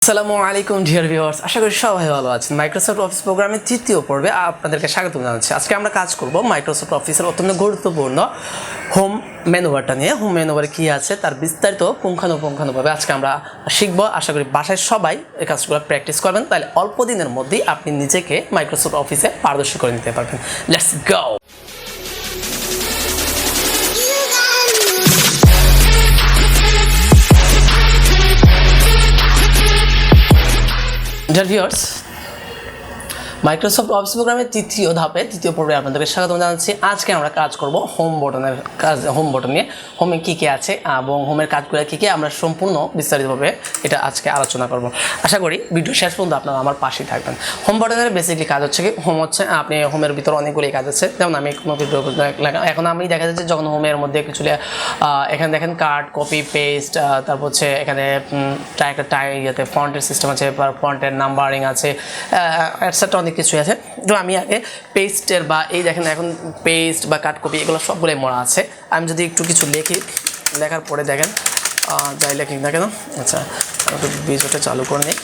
আসসালামু আলাইকুম dear viewers, আশা করি সবাই ভালো আছেন। মাইক্রোসফট অফিস প্রোগ্রামের তৃতীয় পর্বে আপনাদেরকে স্বাগত জানাচ্ছি। আজকে আমরা কাজ করব মাইক্রোসফট অফিসের অত্যন্ত গুরুত্বপূর্ণ হোম মেনুবারটা নিয়ে। হোম মেনুবারে কী আছে তার বিস্তারিত পুঙ্খানুপুঙ্খানুভাবে আজকে আমরা শিখবো। আশা করি বাসায় সবাই এই কাজগুলো প্র্যাকটিস করবেন, তাহলে অল্প দিনের মধ্যেই আপনি নিজেকে মাইক্রোসফট অফিসে পারদর্শী করে নিতে পারবেন। Let's go. Dear viewers, Microsoft office প্রোগ্রামের তৃতীয় পর্বে আপনাদেরকে স্বাগত জানাচ্ছি। আজকে আমরা কাজ করব হোম বটন নিয়ে। হোমে কী কী আছে এবং হোমের কাজগুলো কী কী আমরা সম্পূর্ণ বিস্তারিতভাবে এটা আজকে আলোচনা করব। আশা করি ভিডিও শেষ পর্যন্ত আপনারা আমার পাশেই থাকবেন। হোম বটনের বেসিক্যালি কাজ হচ্ছে কি, হোম হচ্ছে আপনি হোমের ভিতরে অনেকগুলি কাজ আছে। যেমন আমি কোনো ভিডিও এখন আমি দেখা যাচ্ছে যখন হোমের মধ্যে কিছু এখানে দেখেন কাট, কপি, পেস্ট, তারপর হচ্ছে এখানে একটা ইয়েতে ফন্টের সিস্টেম আছে, ফন্টের নাম্বারিং আছে, এটসেট্রা অনেক কিছু আছে। তো আমি আগে পেস্টের বা এই দেখেন এখন পেস্ট বা কাট, কপি এগুলো সবগুলোই মরা আছে। আমি যদি একটু কিছু লেখার পরে দেখেন যাই লেখি না কেন। আচ্ছা, একটু বিজয়টা চালু করে নিই।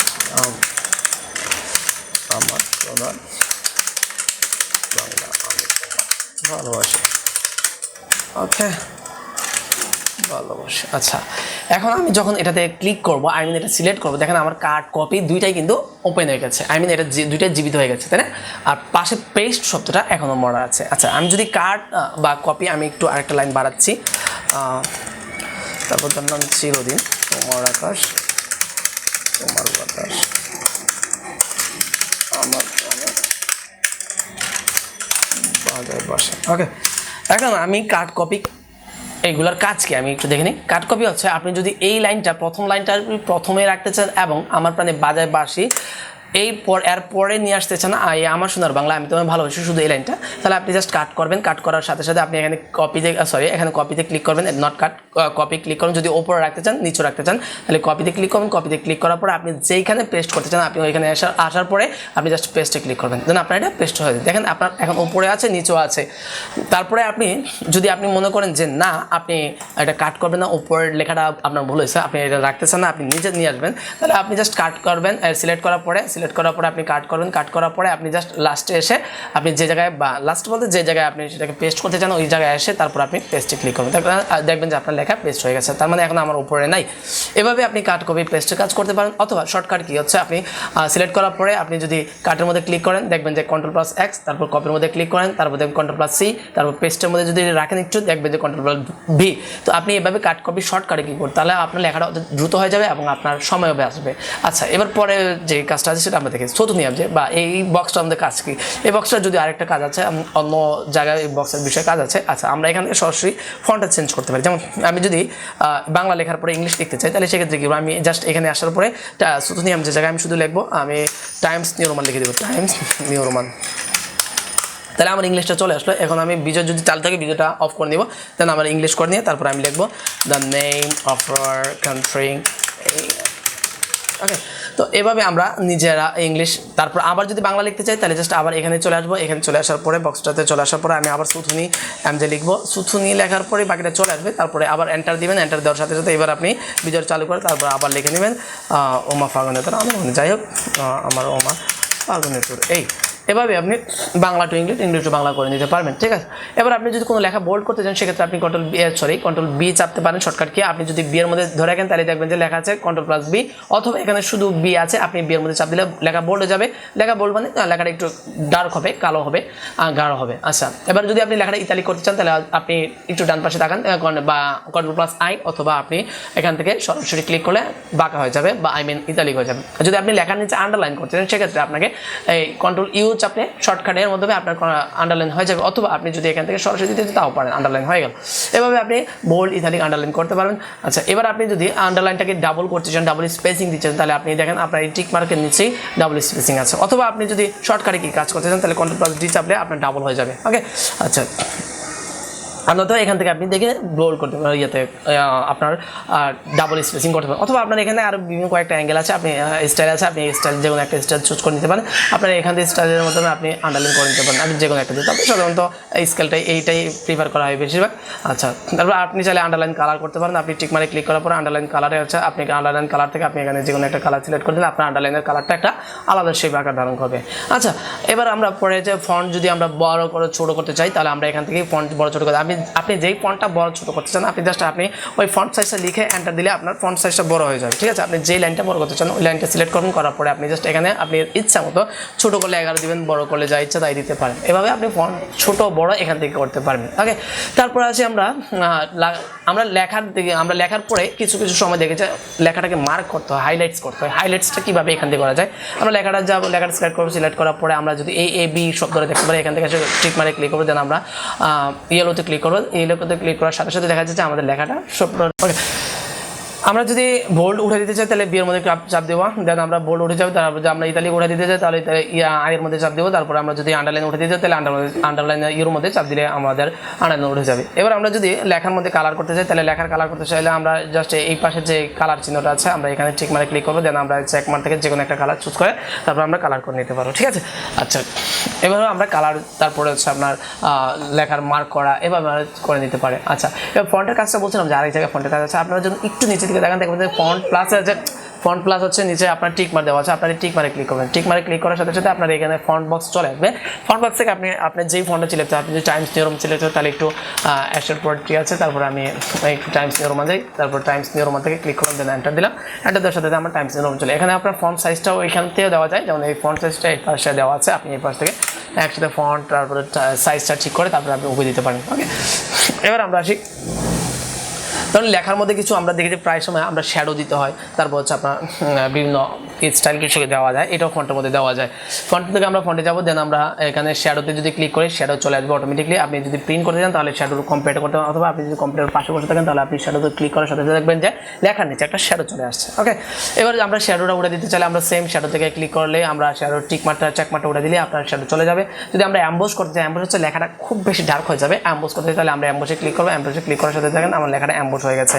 আমার বাংলা ভালোবাসে, ওকে ভালোবাসে। আচ্ছা, এখন আমি যখন এটাতে ক্লিক করবো, এটা সিলেক্ট করবো, দেখেন আমার কাট, কপি দুইটাই কিন্তু ওপেন হয়ে গেছে। এটা দুইটাই জীবিত হয়ে গেছে, তাই না? আর পাশে পেস্ট শব্দটা এখনও মরা আছে। আচ্ছা, আমি যদি কাট বা কপি, আমি একটু আরেকটা লাইন বাড়াচ্ছি। তারপর ধরলাম চিরদিন, তোমার আকাশ, তোমার বাতাস, আমার বাজার বাসা। ওকে, এখন আমি কাট, কপি এইগুলোর কাজ কি আমি একটু দেখে নিই। কাট, কপি হচ্ছে আপনি যদি এই লাইনটা প্রথম লাইনটা প্রথমে রাখতে চান এবং আমার প্রাণে বাজায় বাসি এর পরে নিয়ে আসতে চান আমার সোনার বাংলা, আমি তোমায় ভালোবাসি, শুধু এই লাইনটা, তাহলে আপনি জাস্ট কাট করবেন। কাট করার সাথে সাথে আপনি এখানে কপিতে ক্লিক করবেন, নট কাট, কপি ক্লিক করুন। যদি ওপরে রাখতে চান, নিচে রাখতে চান, তাহলে কপিতে ক্লিক করবেন। কপিতে ক্লিক করার পরে আপনি যেইখানে পেস্ট করতে চান, আপনি ওইখানে আসার পরে আপনি জাস্ট পেস্টে ক্লিক করবেন, দেন আপনার এটা পেস্ট হয়ে যায়। দেখেন আপনার এখন উপরে আছে, নিচেও আছে। তারপরে আপনি যদি মনে করেন যে না আপনি এটা কাট করবেন না, উপরের লেখাটা আপনার ভুল হয়েছে, আপনি এটা রাখতে চান না, আপনি নিজে নিয়ে আসবেন, তাহলে আপনি জাস্ট কাট করবেন। সিলেক্ট করার পরে আপনি কাট করবেন। কাট করার পরে আপনি জাস্ট লাস্টে এসে আপনি যে জায়গায়, বা লাস্ট বলতে যে জায়গায় আপনি সেটাকে পেস্ট করতে চান, ওই জায়গায় এসে তারপর আপনি পেস্টে ক্লিক করবেন। দেখবেন যে আপনার লেখা পেস্ট হয়ে গেছে, তার মানে এখন আমার উপরে নাই। এভাবে আপনি কাট, কপি, পেস্টের কাজ করতে পারেন। অথবা শর্টকাট কি হচ্ছে, আপনি সিলেক্ট করার পরে আপনি যদি কাটের মধ্যে ক্লিক করেন, দেখবেন যে Ctrl+X, তারপর কপির মধ্যে ক্লিক করেন, তারপর দেখবেন Ctrl+C, তারপর পেস্টের মধ্যে যদি রাখেন একটু, দেখবেন যে Ctrl+V। তো আপনি এভাবে কাট, কপি শর্টকাটে কী করতে, তাহলে আপনার লেখাটা দ্রুত হয়ে যাবে এবং আপনার সময়ও আসবে। আচ্ছা, এবার পরে যে কাজটা আছে সেটা আমরা দেখি। নিয়ম যে বা এই বক্সটা আমাদের কাজ কি, এই বক্সটা যদি আরেকটা কাজ আছে, অন্য জায়গায় এই বক্সের বিষয়ে কাজ আছে। আচ্ছা, আমরা এখানে সরাসরি ফন্টটা চেঞ্জ করতে পারি। যেমন আমি যদি বাংলা লেখার পরে ইংলিশ লিখতে চাই, তাহলে সেক্ষেত্রে কি আমি জাস্ট এখানে আসার পরে শুধু নিয়ম যে জায়গায় আমি শুধু লিখবো, আমি টাইমস নিউ রোমান লিখে দেবো, টাইমস নিউ রোমান, তাহলে আমার ইংলিশটা চলে আসলো। এখন আমি বিজয় যদি চাল থাকে, বিজয়টা অফ করে নিব, দেন আমার ইংলিশ করে নিয়ে তারপর আমি লিখবো the name of our country. Okay, তো এভাবে আমরা নিজেরা ইংলিশ, তারপর আবার যদি বাংলা লিখতে চাই তাহলে জাস্ট আবার এখানে চলে আসবো। এখানে চলে আসার পরে বক্সটাতে চলে আসার পরে আমি আবার সুথুনি যে লিখবো, সুথুনি লেখার পরে বাকিটা চলে আসবে। তারপরে আবার এন্টার দিবেন। এন্টার দেওয়ার সাথে সাথে এবার আপনি বিজয় চালু করে তারপর আবার লিখে নেবেন ওমা ফাগুনেতর, যাই হোক আমার ওমা ফাগুনেতর। এভাবে আপনি Bangla to English to Bangla করে নিতে পারবেন। ঠিক আছে, এবার আপনি যদি কোনো লেখা বোল্ড করতে চান, সেক্ষেত্রে আপনি Ctrl+B চাপতে পারেন শর্টকাট কি। আপনি যদি বি এর মধ্যে ধরে রাখেন, তাহলে দেখবেন যে লেখা আছে Ctrl+B, অথবা এখানে শুধু বি আছে, আপনি বি এর মধ্যে চাপ দিলে লেখা বোল্ড হয়ে যাবে। লেখা বোল্ড মানে লেখাটা একটু ডার্ক হবে, কালো হবে, গাঢ় হবে। আচ্ছা, এবার যদি আপনি লেখাটা ইতালিক করতে চান, তাহলে আপনি একটু ডান পাশে তাকান বা Ctrl+I, অথবা আপনি এখান থেকে সরাসরি ক্লিক করলে বাঁকা হয়ে যাবে বা ইতালিক হয়ে যাবে। যদি আপনি লেখার নিচে আন্ডারলাইন করতে চান, সেক্ষেত্রে আপনাকে এই Ctrl+U চাপলে শর্টকাটের মাধ্যমে আপনার আন্ডারলাইন হয়ে যাবে, অথবা আপনি যদি এখান থেকে সরাসরি দিতে তাও পারেন, আন্ডারলাইন হয়ে গেল। এভাবে আপনি বোল্ড, ইতালিক, আন্ডারলাইন করতে পারবেন। আচ্ছা, এবার আপনি যদি আন্ডারলাইনটাকে ডাবল করতে চান, ডাবল স্পেসিং দিচ্ছেন, তাহলে আপনি দেখেন আপনার এই টিক মার্কের নিচেই ডাবল স্পেসিং আছে। অথবা আপনি যদি শর্টকাটে কি কাজ করতে চান, তাহলে Ctrl+D চাপলে আপনার ডাবল হয়ে যাবে। ওকে, আচ্ছা, আপনার তো এখান থেকে আপনি দেখে বোল্ড করতে পারেন, ইয়েতে আপনার ডাবল স্পেসিং করতে পারেন, অথবা আপনার এখানে আরও বিভিন্ন কয়েকটা অ্যাঙ্গেল আছে, আপনি স্টাইল আছে, আপনি স্টাইল যে কোনো একটা স্টাইল চুজ করে নিতে পারেন। আপনার এখান থেকে স্টাইলের মাধ্যমে আপনি আন্ডারলাইন করে নিতে পারেন, আপনি যে কোনো একটা দিতে হবে। সাধারণত এই স্কেলটাই এইটাই প্রিফার করা হয় বেশিরভাগ। আচ্ছা, তারপর আপনি চাইলে আন্ডারলাইন কালার করতে পারেন। আপনি টিক মারে ক্লিক করার পরে আন্ডারলাইন কালারে হচ্ছে, আপনি আন্ডারলাইন কালার থেকে আপনি এখানে যে কোনো একটা কালার সিলেক্ট করে দিলে আপনার আন্ডারলাইনের কালারটা একটা আলাদা শেপ আকার ধারণ করবে। আচ্ছা, এবার আমরা পরে যে ফন্ট যদি আমরা বড় করে ছোটো করতে চাই, তাহলে আমরা এখান থেকে ফন্ট বড় ছোটো করতে, আপনি যেই ফন্টটা বড় ছোটো করতে চান, আপনি জাস্ট আপনি ওই ফন্ট সাইজটা লিখে এন্টার দিলে আপনার ফন্ট সাইজটা বড় হয়ে যাবে। ঠিক আছে, আপনি যেই লাইনটা বড় করতে চান ওই লাইনটা সিলেক্ট করুন, করার পরে আপনি জাস্ট এখানে আপনি ইচ্ছা মতো ছোটো করলে 11 দিবেন, বড় করলে যা ইচ্ছা তাই দিতে পারেন। এভাবে আপনি ফন্ট ছোটো বড় এখান থেকে করতে পারবেন। ওকে, তারপরে আছে আমরা লেখার পরে কিছু সময় দেখেছি লেখাটাকে মার্ক করতে হয়, হাইলাইটস করতে হয়। হাইলাইটসটা কীভাবে এখান থেকে করা যায়, আমরা লেখাটা সিলেক্ট করার পরে আমরা যদি বি শব্দটা দেখতে পারি, এখান থেকে টিক মারে ক্লিক করবো, দেন আমরা ইয়েলোতে ক্লিক করবো। ইয়েলোতে ক্লিক করার সাথে সাথে দেখা যাচ্ছে আমাদের লেখাটা শব্দ। ওকে, আমরা যদি বোল্ড উঠে দিতে চাই তাহলে বিয়ের মধ্যে চাপ দেওয়া, দেন আমরা বোল্ড উঠে যাবো। তারপর যদি আমরা ইতালি উঠে দিতে চাই তাহলে আয়ের মধ্যে চাপ দেবো। তারপর আমরা যদি আন্ডারলাইন উঠে দিতে চাই তাহলে আন্ডারলাইন ইউর মধ্যে চাপ দিলে আমাদের আন্ডারলাইন উঠে যাবে। এবার আমরা যদি লেখার মধ্যে কালার করতে চাই, তাহলে লেখার কালার করতে চাইলে আমরা জাস্ট এই পাশে যে কালার চিহ্নটা আছে আমরা এখানে ঠিক মারে ক্লিক করবো, দেন আমরা চেক মার থেকে যে কোনো একটা কালার চুজ করে তারপর আমরা কালার করে নিতে পারবো। ঠিক আছে, আচ্ছা, এভাবে আমরা কালার, তারপরে হচ্ছে আপনার লেখার মার্ক করা এভাবে করে নিতে পারে। আচ্ছা, এবার ফন্টের কাজটা বলছিলাম যে আরেক জায়গায় ফন্টের কাজ আছে। আপনারা যদি একটু নিচে দিকে দেখেন, দেখবেন যে ফন্ট প্লাস হচ্ছে নিচে আপনার টিক মার দেওয়া আছে, আপনার টিক মারে ক্লিক করবেন। টিক মারে ক্লিক করার সাথে সাথে আপনার এখানে ফন্ট বক্স চলে আসবে। ফন্ট বক্স থেকে আপনি যেই ফন্টটা সিলেক্ট আপনি যদি টাইমস নিউ রোমান সিলেক্ট তাহলে একটু অ্যাশের পরটি আছে, তারপরে আমি একটু টাইমস নিউ রোমান যাই, তারপর টাইমস নিউ রোমান থেকে ক্লিক করলাম, দেন এন্টার দিলাম। এন্টার দেওয়ার সাথে আমার টাইমস নিউ রোমান চলে। এখানে আপনার ফন্ট সাইজটাও এখান থেকে দেওয়া যায়, যেমন এই ফন্ট সাইজটা এই পাশে দেওয়া আছে, আপনি এই পাশ থেকে একসাথে ফন্ট তারপরে সাইজটা ঠিক করে তারপরে আপনি উঠিয়ে দিতে পারেন। ওকে, এবার আমরা আসি, কারণ লেখার মধ্যে কিছু আমরা দেখেছি প্রায় সময় আমরা শ্যাডো দিতে হয়, তারপর হচ্ছে আপনার বিভিন্ন স্টাইল কিছু দেওয়া যায়, এটাও ফন্টের মধ্যে দেওয়া যায়। ফন্ট থেকে আমরা ফন্টে যাবো, দেন আমরা এখানে শ্যাডোতে যদি ক্লিক করি শ্যাডো চলে আসবে অটোমেটিকলি। আপনি যদি প্রিন্ট করতে চান তাহলে শ্যাডো কম্পেয়ার করতে হবে, অথবা আপনি যদি কম্পিউটার পাশে বসে থাকেন তাহলে আপনি শ্যাডোতে ক্লিক করার সাথে সাথে দেখবেন যে লেখার নিচে একটা শ্যাডো চলে আসছে। ওকে, এবার আমরা শ্যাডোটা উঠে দিতে চাইলে আমরা সেম শ্যাডো থেকে ক্লিক করলে আমরা শ্যাডো চেকমারটা উঠে দিলে আপনার শ্যাডো চলে যাবে। যদি আমরা অ্যাম্বোস করতে চাই, অ্যাম্বোস হচ্ছে লেখাটা খুব বেশি ডার্ক হয়ে যাবে, অ্যাম্বোস করতে তাহলে আমরা অ্যাম্বোসে ক্লিক করবো। অ্যাম্বোসে ক্লিক করার সাথে দেখেন আমার লেখাটা অ্যাম্বোস হয়ে গেছে।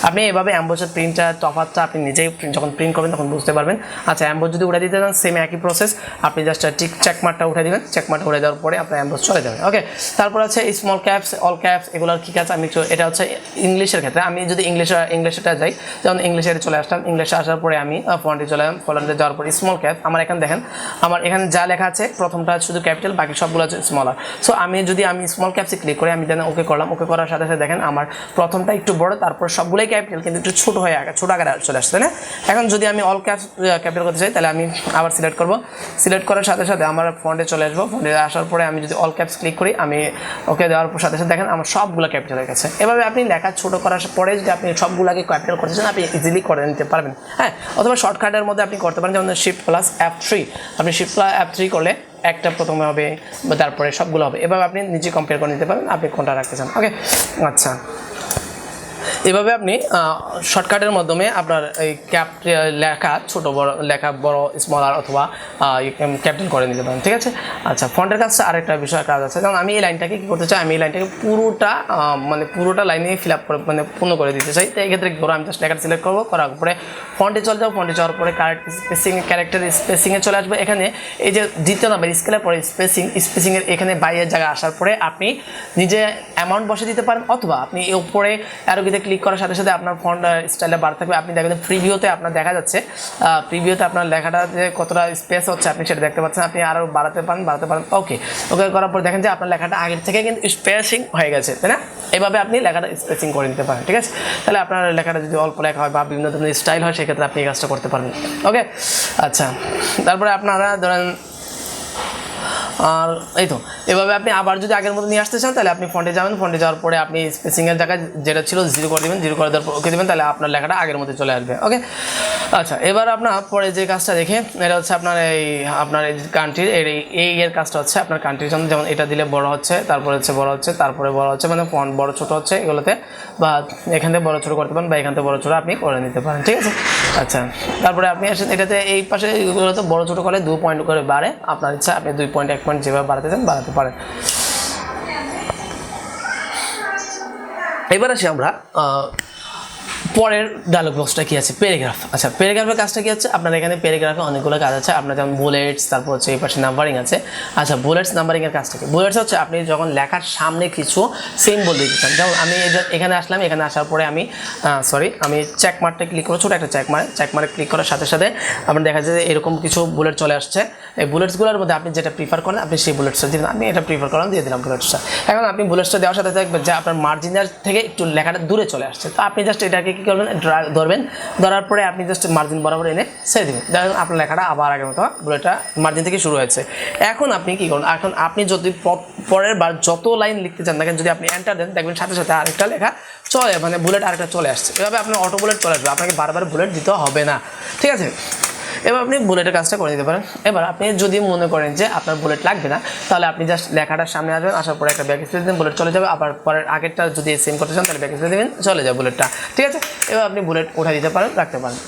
আপনি এভাবে অ্যাম্বোসের প্রিন্টটা তফাৎটা আপনি নিজেই যখন প্রিন্ট করবেন তখন বুঝতে পারবেন। আচ্ছা, অ্যাম্বোস যদি উঠে দিতে চান সেম একই প্রসেস, আপনি জাস্ট চেকমারটা উঠে দিবেন। চেকমারটা উঠে দেওয়ার পরে আপনার অ্যাম্বোস চলে যাবে। ওকে, তারপর আছে স্মল ক্যাপস, অল ক্যাপস, এগুলোর কী কাজ আমি এটা হচ্ছে ইংলিশের ক্ষেত্রে। আমি যদি ইংলিশটা যাই, যেমন ইংলিশে চলে আসলাম, ইংলিশে আসার পরে আমি ফন্টে চলে এলাম, ফন্টে যাওয়ার পরে স্মল ক্যাপ। আমার এখানে দেখেন আমার এখানে যা লেখা আছে প্রথমটা শুধু ক্যাপিটাল, বাকি সবগুলো আছে স্মলার। সো আমি স্মল ক্যাপসে ক্লিক করি, আমি দেন ওকে করলাম। ওকে করার সাথে সাথে দেখেন আমার প্রথমটা একটু বড়, তারপর সবগুলোই ক্যাপিটাল কিন্তু একটু ছোটো হয়ে ছোটো আকারে চলে আসছে, তাই না? এখন যদি আমি অল ক্যাপিটাল করতে চাই তাহলে আমি আবার সিলেক্ট করব। সিলেক্ট করার সাথে সাথে আমার ফন্টে চলে আসবো। ফন্টে আসার পরে আমি যদি অল ক্যাপস ক্লিক করি, আমি ওকে দেওয়ার সাথে সাথে দেখেন আমার সবগুলো ক্যাপিটাল হয়ে গেছে। এভাবে আপনি লেখা ছোটো করার পরে যদি আপনি সবগুলোকে ক্যাপিটাল করতে চান আপনি ইজিলি করে নিতে পারবেন। হ্যাঁ, অথবা শর্টকাটের মধ্যে আপনি করতে পারেন, যেমন শিফট প্লাস F3। আপনি শিফট প্লাস F3 করলে একটা প্রথমে হবে, তারপরে সবগুলো হবে। এভাবে আপনি নিজে কম্পেয়ার করে নিতে পারেন আপনি কোনটা রাখতে চান। ওকে, আচ্ছা, এভাবে আপনি শর্টকাটের মাধ্যমে আপনার এই লেখা ছোটো বড় লেখা বড় স্মলার অথবা ক্যাপিটাল করে নিতে পারেন। ঠিক আছে, আচ্ছা, ফন্টের কাজটা আরেকটা বিষয় কাজ আছে। যেমন আমি এই লাইনটাকে কী করতে চাই, আমি এই লাইনটাকে পুরোটা লাইনে ফিল আপ করে পূর্ণ করে দিতে চাই। তো এক্ষেত্রে কী করবো, আমি জাস্ট লেখাটা সিলেক্ট করবো, করার পরে ফন্টে চলে যাবো। ফন্টে যাওয়ার পরে ক্যারেক্টার স্পেসিংয়ে চলে আসবে। এখানে এই যে দ্বিতীয় নাম্বার স্কেলের পরে স্পেসিংয়ের এখানে বাইরের জায়গায় আসার পরে আপনি নিজে অ্যামাউন্ট বসে দিতে পারেন, অথবা আপনি এই উপরে অ্যারোতে ক্লিক করার সাথে সাথে আপনার ফন্ট স্টাইলটা বাড়তে থাকবে। আপনি দেখবেন প্রিভিউতে আপনার দেখা যাচ্ছে, প্রিভিউতে আপনার লেখাটা যে কতটা স্পেস হচ্ছে আপনি সেটা দেখতে পাচ্ছেন। আপনি আরও বাড়াতে পারেন। ওকে করার পর দেখেন যে আপনার লেখাটা আগের থেকে কিন্তু স্পেসিং হয়ে গেছে, তাই না? এভাবে আপনি লেখাটা স্পেসিং করে নিতে পারেন। ঠিক আছে, তাহলে আপনার লেখাটা যদি অল্প লেখা হয় বা বিভিন্ন ধরনের স্টাইল হয় সেক্ষেত্রে আপনি এই কাজটা করতে পারবেন। ওকে, আচ্ছা, তারপরে আপনারা ধরেন আর এই তো এভাবে আপনি আবার যদি আগের মতো নিয়ে আসতে চান তাহলে আপনি ফন্টে যাবেন। ফন্টে যাওয়ার পরে আপনি স্পেসিংয়ের জায়গায় যেটা ছিল 0 করে দেবেন। 0 করে দেওয়ার পর ওকে দেবেন, তাহলে আপনার লেখাটা আগের মধ্যে চলে আসবে। ওকে, আচ্ছা, এবার আপনার পরে যে কাজটা দেখে এটা হচ্ছে আপনার এই কান্ট্রির এর কাজটা হচ্ছে আপনার কান্ট্রির জন্য। যেমন এটা দিলে বড় হচ্ছে, তারপরে হচ্ছে বড় হচ্ছে, তারপরে বড় হচ্ছে, মানে ফন্ট বড় ছোটো হচ্ছে এগুলোতে, বা এখান থেকে বড় ছোটো করতে পারেন বা এখান থেকে বড় ছোটো আপনি করে নিতে পারেন। ঠিক আছে, আচ্ছা, তারপরে আপনি আসেন এটাতে এই পাশে এগুলোতে বড় ছোটো করে 2 পয়েন্ট করে বাড়ে, আপনার ইচ্ছা আপনি 2 পয়েন্ট 1 পয়েন্ট যেভাবে বাড়াতে চান বাড়াতে পারেন। এবার আসি আমরা পরের ডায়লগ বক্সটা কি আছে, প্যারাগ্রাফ। আচ্ছা, প্যারাগ্রাফের কাজটা কি আছে, আপনার এখানে প্যারাগ্রাফে অনেকগুলো কাজ আছে। আপনার যেমন বুলেটস, তারপর হচ্ছে এই পাশে নাম্বারিং আছে। আচ্ছা, বুলেটস নাম্বারিংয়ের কাজটা কি? বুলেটস হচ্ছে আপনি যখন লেখার সামনে কিছু সিম্বল দিতে চান। যেমন আমি এখানে আসলাম, এখানে আসার পরে আমি আমি চেকমার্কটা ক্লিক করে, ছোটো একটা চেকমার্ক ক্লিক করার সাথে সাথে আপনার দেখা যায় যে এরকম কিছু বুলেট চলে আসছে। এই বুলেটসগুলোর মধ্যে আপনি যেটা প্রিফার করেন আপনি সেই বুলেটসটা দিলেন। আমি এটা প্রিফার করলাম, দিয়ে দিলাম বুলেটসটা। এখন আপনি বুলেটসটা দেওয়ার সাথে দেখবেন যে আপনার মার্জিনের থেকে একটু লেখাটা দূরে চলে আসছে। তো আপনি জাস্ট এটাকে কী করবেন, ধরবেন, ধরার পরে আপনি জাস্ট মার্জিন বরাবর এনে ছেড়ে দেবেন। দেখুন আপনার লেখাটা আবার আগের মতো বুলেটটা মার্জিন থেকে শুরু হয়েছে। এখন আপনি কী করুন, এখন আপনি যদি পরের বার যত লাইন লিখতে চান দেখেন, যদি আপনি এন্টার দেন দেখবেন সাথে সাথে আরেকটা লেখা চলে, মানে বুলেট আরেকটা চলে আসছে। এভাবে আপনার অটো বুলেট চলে আসবে, আপনাকে বারবার বুলেট দিতে হবে না। ঠিক আছে, এবার আপনি বুলেটের কাজটা করে দিতে পারেন। এবার আপনি যদি মনে করেন যে আপনার বুলেট লাগবে না, তাহলে আপনি জাস্ট লেখাটার সামনে আসবেন, আসার পরে একটা ব্যাক স্পেস দেবেন, বুলেট চলে যাবে। আবার পরের আগেরটা যদি সেম করতে চান তাহলে ব্যাক স্পেস দেবেন, চলে যাবে বুলেটটা। ঠিক আছে, এবার আপনি বুলেট উঠে দিতে পারেন, রাখতে পারেন।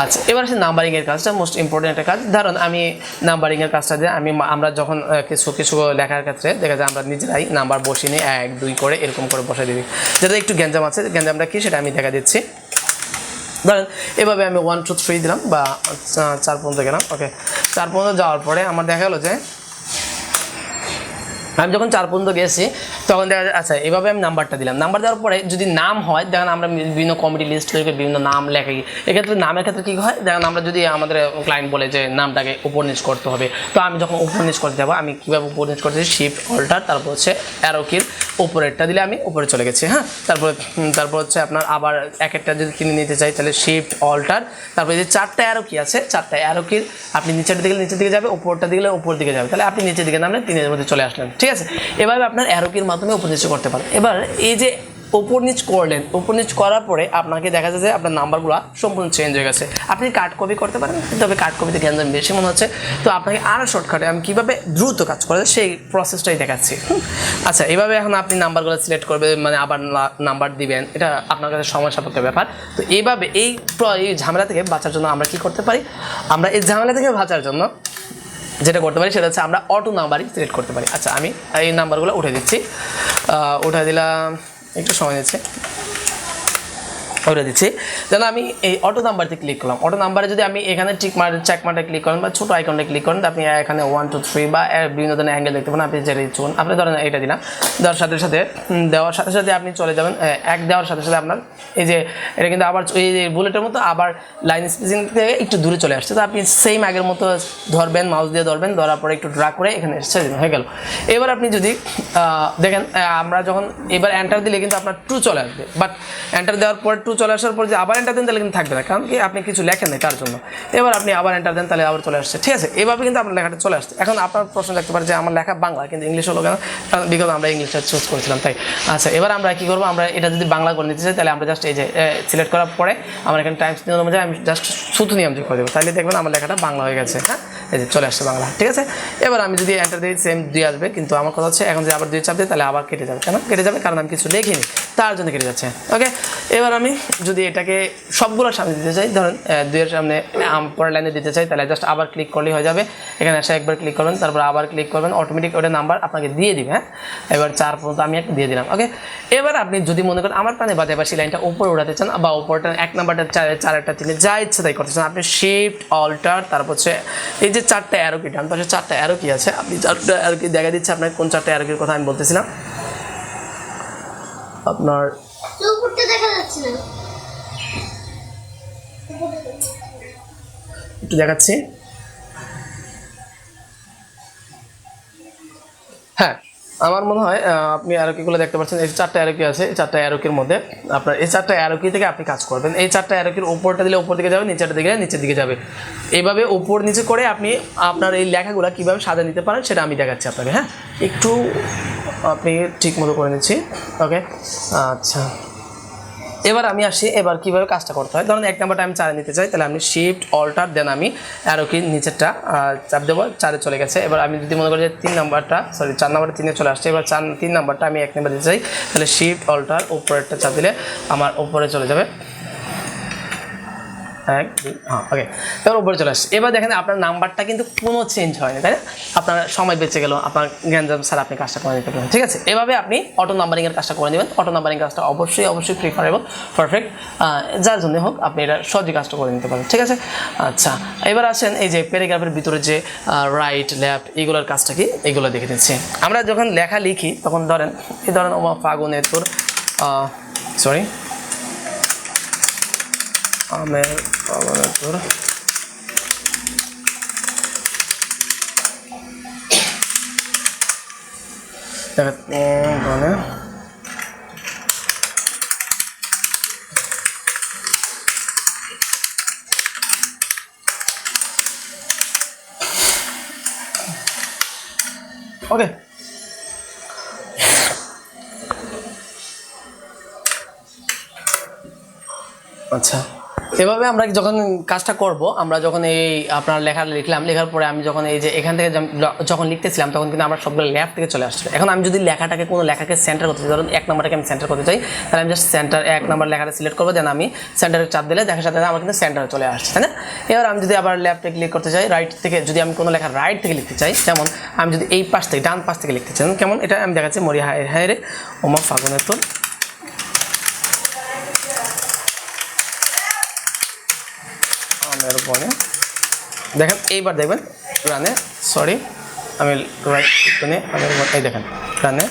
আচ্ছা, এবার আসে নাম্বারিংয়ের কাজটা, মোস্ট ইম্পর্টেন্ট একটা কাজ। ধরুন আমি নাম্বারিংয়ের কাজটা দিয়ে আমরা যখন কিছু লেখার ক্ষেত্রে দেখা যায় আমরা নিজেরাই নাম্বার বসিয়ে নিই, 1 2 করে এরকম করে বসে দিই। যেটা একটু গ্যাঞ্জাম আছে, গ্যাঞ্জামটা কী সেটা আমি দেখা দিচ্ছি। ধরেন এভাবে আমি 1 2 3 দিলাম, বা 4 পর্যন্ত গেলাম। ওকে, 4 পর্যন্ত যাওয়ার পরে আমার দেখা গেলো যে আমি যখন 4 পর্যন্ত গেছি তখন দেখা যায়, আচ্ছা এভাবে আমি নাম্বারটা দিলাম। নাম্বার দেওয়ার পরে যদি নাম হয়, দেখেন আমরা বিভিন্ন কমিটি লিস্ট থেকে বিভিন্ন নাম লেখাই। এক্ষেত্রে নামের ক্ষেত্রে কী হয়, দেখেন আমরা যদি আমাদের ক্লায়েন্ট বলে যে নামটাকে উপর নিচ করতে হবে, তো আমি যখন উপর নিচ করতে যাবো, আমি কীভাবে উপর নিচ করতেছি, শিফট অল্টার, তারপর হচ্ছে অ্যারো কির উপরেরটা দিলে আমি উপরে চলে গেছি। হ্যাঁ, তারপর হচ্ছে আপনার আবার এক একটা যদি তিনি নিতে চাই তাহলে শিফট অল্টার, তারপরে যে 4টা অ্যারো কি আছে, 4টা অ্যারো কির আপনি নিচের দিকে নিচের দিকে যাবে, উপরটা দিলে উপর দিকে যাবে, তাহলে আপনি নিচের দিকে নামলেন, 3-এর মধ্যে চলে আসলেন। ঠিক আছে, এভাবে আপনার অ্যারো কির মাধ্যমে উপর নিচ করতে পারেন। এবার এই যে উপর নিচ করলেন, উপর নিচ করার পরে আপনাকে দেখা যায় যে আপনার নাম্বারগুলো সম্পূর্ণ চেঞ্জ হয়ে গেছে। আপনি কাট কপি করতে পারেন, তবে কাট কপিতে জ্ঞান বেশি মনে হচ্ছে, তো আপনাকে আরও শর্টকাটে আমি কীভাবে দ্রুত কাজ করা যায় সেই প্রসেসটাই দেখাচ্ছি। আচ্ছা, এভাবে এখন আপনি নাম্বারগুলো সিলেক্ট করবেন, মানে আবার নাম্বার দিবেন, এটা আপনার কাছে সময় সাপেক্ষ ব্যাপার। তো এইভাবে এই ঝামেলা থেকে বাঁচার জন্য আমরা কী করতে পারি, আমরা এই ঝামেলা থেকে বাঁচার জন্য যেটা করতে পারি সেটা হচ্ছে আমরা অটো নাম্বারই সিলেক্ট করতে পারি। আচ্ছা, আমি এই নাম্বারগুলো উঠে দিচ্ছি, উঠে দিলাম, একটু সময় নিচ্ছে, উঠে দিচ্ছি। যেন আমি এই অটো নাম্বারতে ক্লিক করলাম। অটো নাম্বারে যদি আমি এখানে চেকমার্কে ক্লিক করেন বা ছোটো আইকনটা ক্লিক করেন, আপনি এখানে 1 2 3 বা বিভিন্ন ধরনের অ্যাঙ্গেল দেখতে পারেন। আপনি যেটা ইচ্ছুন, আপনি ধরেন এটা দিলাম, দেওয়ার সাথে সাথে আপনি চলে যাবেন, এক দেওয়ার সাথে সাথে আপনার এই যে এটা কিন্তু আবার এই যে বুলেটের মতো আবার লাইন স্পেসিং থেকে একটু দূরে চলে আসছে। তো আপনি সেম আগের মতো ধরবেন, মাউস দিয়ে ধরবেন, ধরার পরে একটু ড্র্যাগ করে এখানে ছেড়ে দিন, হয়ে গেল। এবার আপনি যদি দেখেন, আমরা যখন এবার এন্টার দিলে কিন্তু আপনার 2 চলে আসবে, বাট এন্টার দেওয়ার পর 2 চলে আসার পর যে আবার এন্টার দেন তাহলে কিন্তু থাকবে না, কারণ কি আপনি কিছু লেখেন নাই তার জন্য। এবার আপনি আবার এন্টার দেন, তাহলে আবার চলে আসছে। ঠিক আছে, এভাবে কিন্তু আপনার লেখাটা চলে আসছে। এখন আপনার প্রশ্ন থাকতে পারে যে আমার লেখা বাংলা কিন্তু ইংলিশ হলো কেন, কারণ বিকজ আমরা ইংলিশটা চুজ করেছিলাম তাই। আচ্ছা, এবার আমরা কী করবো, আমরা এটা যদি বাংলা করে নিতে চাই তাহলে আমরা জাস্ট এই যে সিলেক্ট করার পরে আমার এখানে টাইমস নিয়ম অনুযায়ী আমি জাস্ট শুধু নিয়ম যোগ করে দেবো, তাহলে দেখবেন আমার লেখাটা বাংলা হয়ে গেছে। হ্যাঁ, এই যে চলে আসছে বাংলা। ঠিক আছে, এবার আমি যদি এন্টার দিই সেম 2 আসবে, কিন্তু আমার কথা হচ্ছে এখন যদি আবার 2 চাপ দিই তাহলে আবার কেটে যাবে। কেন কেটে যাবে, কারণ আমি কিছু লিখিনি তার জন্য কেটে যাচ্ছে। ওকে, এবার আমি যদি এটাকে সবগুলোর সামনে দিতে চাই, ধরেন 2-এর সামনে পরের লাইনে দিতে চাই, তাহলে জাস্ট আবার ক্লিক করলেই হয়ে যাবে। এখানে এসে একবার ক্লিক করবেন, তারপর আবার ক্লিক করবেন, অটোমেটিক ওটা নাম্বার আপনাকে দিয়ে দিবে। হ্যাঁ, এবার 4 পর্যন্ত আমি একটা দিয়ে দিলাম। ওকে, এবার আপনি যদি মনে করেন আমার প্রাণে বাজে বা সেই লাইনটা উপরে উঠাতে চান, বা উপরটা 1 নাম্বারটা 4-4টা 3 যা ইচ্ছে তাই করতে চান, আপনি শিফট অল্টার, তারপর হচ্ছে এই যে 4টা অ্যারো কি, ডান পাশে 4টা অ্যারো কি আছে, আপনি 4টা অ্যারো কি দেখা দিচ্ছে আপনার কোন 4টা অ্যারো কির কথা আমি বলতেছিলাম। আপনার দেখা যাচ্ছে না, একটু দেখাচ্ছি। হ্যাঁ, আমার মনে হয় আপনি অ্যারোকিগুলো দেখতে পাচ্ছেন, এই 4টা অ্যারোকি আছে, এই 4টা অ্যারোকির মধ্যে আপনার এই 4টা অ্যারোকি থেকে আপনি কাজ করবেন। এই 4টা অ্যারোকির উপরটা দিলে উপর দিকে যাবে, নিচেরটা দিকে নিচের দিকে যাবে। এইভাবে উপর নিচে করে আপনি আপনার এই লেখাগুলো কীভাবে সাজা নিতে পারেন সেটা আমি দেখাচ্ছি আপনাকে। হ্যাঁ, একটু আপনি ঠিক মতো করে নিচ্ছি। ওকে, আচ্ছা, এবার আমি আসি এবার কীভাবে কাজটা করতে হয়। ধরুন 1 নাম্বারটা আমি 4-এ নিতে চাই, তাহলে আমি শিফট অল্টার দেন আমি অ্যারো কি নিচেরটা চাপ দেবো, 4-এ চলে গেছে। এবার আমি যদি মনে করি যে 4 নাম্বারটা 3-এ চলে আসছে, এবার 3 নাম্বারটা আমি 1 নাম্বার দিতে চাই, তাহলে শিফট অল্টার উপরেরটা চাপ দিলে আমার উপরে চলে যাবে। 1 2 হ্যাঁ ওকে, এবার উপরে চলে আসছে। এবার দেখেন আপনার নাম্বারটা কিন্তু কোনো চেঞ্জ হয়নি, তাই না? আপনার সময় বেঁচে গেল, আপনার গ্যাঞ্জাম স্যার আপনি কাজটা করে নিতে পারেন, ঠিক আছে? এভাবে আপনি অটো নাম্বারিংয়ের কাজটা করে নেবেন। অটো নাম্বারিং কাজটা অবশ্যই প্রিফারেবল, পারফেক্ট, যার জন্য হোক আপনি এটা সহজে কাজটা করে নিতে পারেন, ঠিক আছে? আচ্ছা, এবার আসেন এই যে প্যারাগ্রাফের ভিতরে যে রাইট লেফট এইগুলোর কাজটা কি, এগুলো দেখে নিচ্ছি। আমরা যখন লেখা লিখি তখন ধরেন ওমা ফাগুনে তোর সরি আমের ফাগুনে তোর মানে ওকে, আচ্ছা এভাবে আমরা যখন কাজটা করব, আমরা যখন এই আপনার লেখা লিখলাম, লেখার পরে আমি যখন এই যে এখান থেকে যখন লিখতেছিলাম তখন কিন্তু আমরা সবগুলো লেফট থেকে চলে আসছিল। এখন আমি যদি লেখাটাকে কোনো লেখাকে সেন্টার করতে চাই, ধরুন 1 নম্বরটাকে আমি সেন্টার করতে চাই, তাহলে আমি জাস্ট সেন্টার 1 নম্বর লেখাটা সিলেক্ট করবো, দেন আমি সেন্টারে চাপ দিলে দেখার সাথে আমার কিন্তু সেন্টারে চলে আসছে, তাই না? এবার আমি যদি আবার লেফটে ক্লিক করতে চাই, রাইট থেকে যদি আমি কোনো লেখা রাইট থেকে লিখতে চাই, যেমন আমি যদি এই পাশ থেকে ডান পাশ থেকে লিখতে চাই, কেমন এটা আমি দেখাচ্ছি, মরি হায় রে ওমা ফাগুনের তোর বনে, দেখেন এইবার দেখবেন রানে, সরি আমি রাইট মানে এই দেখেন রানে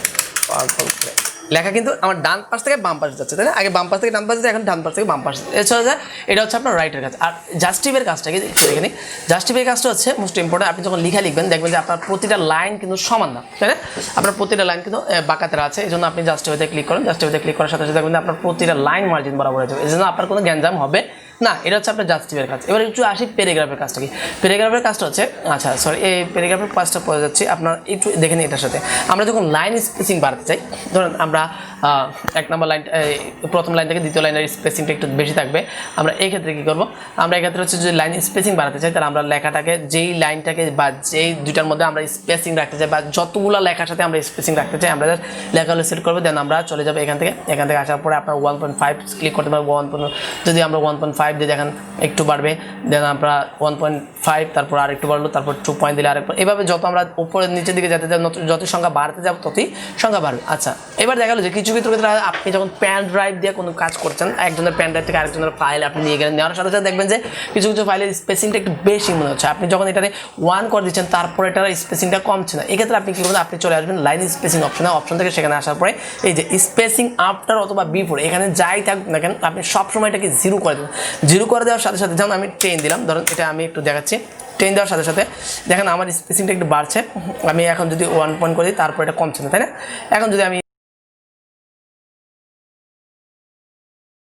লেখা কিন্তু আমার ডান পাশ থেকে বাম পাশে যাচ্ছে, তাই না? আগে বাম পাশ থেকে ডান পাশে যাচ্ছে, এখন ডান পাশ থেকে বাম পাশে এছাড়া যায়। এটা হচ্ছে আপনার রাইটের কাজ। আর জাস্টিভের কাজটা কি এখানে, জাস্টিভের কাজটা হচ্ছে মোস্ট ইম্পর্টেন্ট। আপনি যখন লেখা লিখবেন দেখবেন যে আপনার প্রতিটা লাইন কিন্তু সমান না, তাই না? আপনার প্রতিটা লাইন কিন্তু বাঁকাতেরা আছে, এই জন্য আপনি জাস্টিভেতে ক্লিক করেন। জাস্টিভেতে ক্লিক করার সাথে সাথে দেখবেন আপনার প্রতিটা লাইন মার্জিন বরাবর হয়ে যাবে, এই জন্য আপনার কোনো গ্যাঞ্জাম হবে না। এটা হচ্ছে আপনার জাস্টিভের কাজ। এবার একটু আসি প্যারাগ্রাফের কাজটা কি। প্যারাগ্রাফের কাজটা হচ্ছে, আচ্ছা সরি এই প্যারাগ্রাফের কাজটা পড়ে যাচ্ছি, আপনার একটু দেখে নিন। এটার সাথে আমরা যখন লাইন স্পেসিং বাড়াতে চাই, ধরুন আমরা 1 নম্বর লাইন প্রথম লাইন থেকে দ্বিতীয় লাইনের স্পেসিংটা একটু বেশি থাকবে, আমরা এই ক্ষেত্রে কী করবো, আমরা এক্ষেত্রে হচ্ছে যদি লাইন স্পেসিং বাড়াতে চাই, তাহলে আমরা লেখাটাকে যেই লাইনটাকে বা যেই দুইটার মধ্যে আমরা স্পেসিং রাখতে চাই বা যতগুলো লেখার সাথে আমরা স্পেসিং রাখতে চাই, আমরা লেখাগুলো সেট করবো, দেন আমরা চলে যাবো এখান থেকে আসার পরে আপনার 1.5 ক্লিক করতে পারবো। যদি আমরা 1.5 দিয়ে দেখেন একটু বাড়বে, দেন আমরা 1.5 তারপর আর একটু বাড়লো, তারপর 2 পয়েন্ট দিলে আরেকবার, এভাবে যত আমরা উপরের নিচের দিকে যেতে যাব, যত সংখ্যা বাড়তে যাব ততই সংখ্যা বাড়বে। আচ্ছা এবার দেখা গেলো যে কিছু ক্ষেত্রে আপনি যখন প্যান ড্রাইভ দিয়ে কোনো কাজ করছেন, একজনের প্যান ড্রাইভ থেকে আরেকজনের ফাইল আপনি নিয়ে গেলেন, নেওয়ার সাথে সাথে দেখবেন যে কিছু ফাইলের স্পেসিংটা একটু বেশি মনে হচ্ছে। আপনি যখন এটাতে 1 করে দিচ্ছেন তারপর এটার স্পেসিংটা কমছে না, এক্ষেত্রে আপনি কী করবেন, আপনি চলে আসবেন লাইন স্পেসিং অপশন থেকে, সেখানে আসার পরে এই যে স্পেসিং আফটার অথবা বিফোর, এখানে যাই থাকুক না কেন আপনি সবসময় এটাকে 0 করে দেবেন। 0 করে দেওয়ার সাথে সাথে যেমন আমি 10 দিলাম, ধরুন এটা আমি একটু দেখাচ্ছি, 10 দেওয়ার সাথে সাথে দেখেন আমার স্পেসিংটা একটু বাড়ছে। আমি এখন যদি 1 পয়েন্ট করে দিই তারপর এটা কমছে না, তাই না? এখন যদি আমি